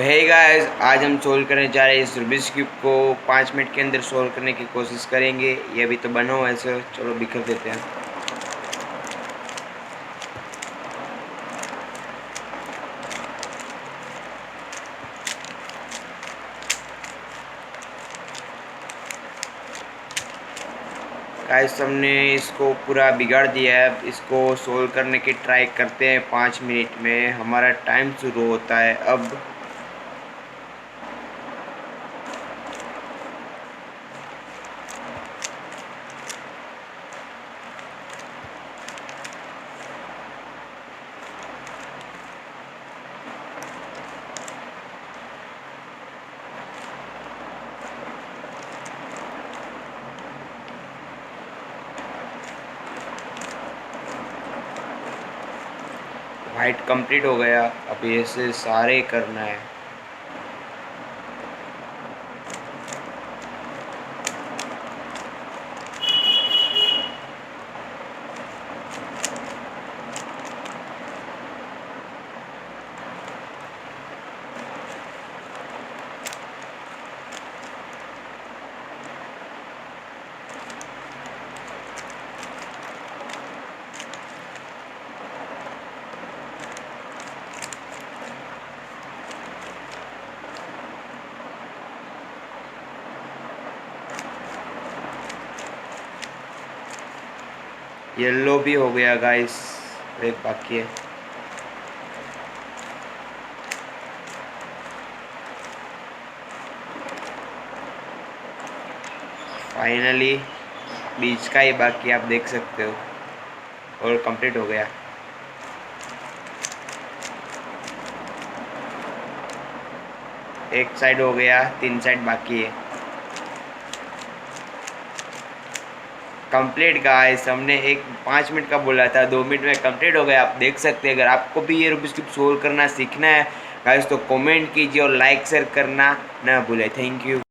है गाइस, आज हम सोल्व करने जा रहे हैं इस रूबिक्स क्यूब को। 5 मिनट के अंदर सोल्व करने की कोशिश करेंगे। ये अभी तो बना हुआ है, ऐसे चलो बिखर देते हैं। गाइस, हमने इसको पूरा बिगाड़ दिया है। इसको सोल्व करने की ट्राई करते हैं। 5 मिनट में हमारा टाइम शुरू होता है अब। वाइट कंप्लीट हो गया। अब ऐसे सारे करना है। येलो भी हो गया गाइस, एक बाकी है। फाइनली बीच का ही बाकी, आप देख सकते हो, और कंप्लीट हो गया। एक साइड हो गया, 3 साइड बाकी है। कंप्लीट गाइस, हमने एक 5 मिनट का बोला था, 2 मिनट में कंप्लीट हो गया। आप देख सकते हैं। अगर आपको भी ये रूबिक्स क्यूब सोल्व करना सीखना है गाइस तो कमेंट कीजिए और लाइक शेयर करना ना भूलें। Thank you.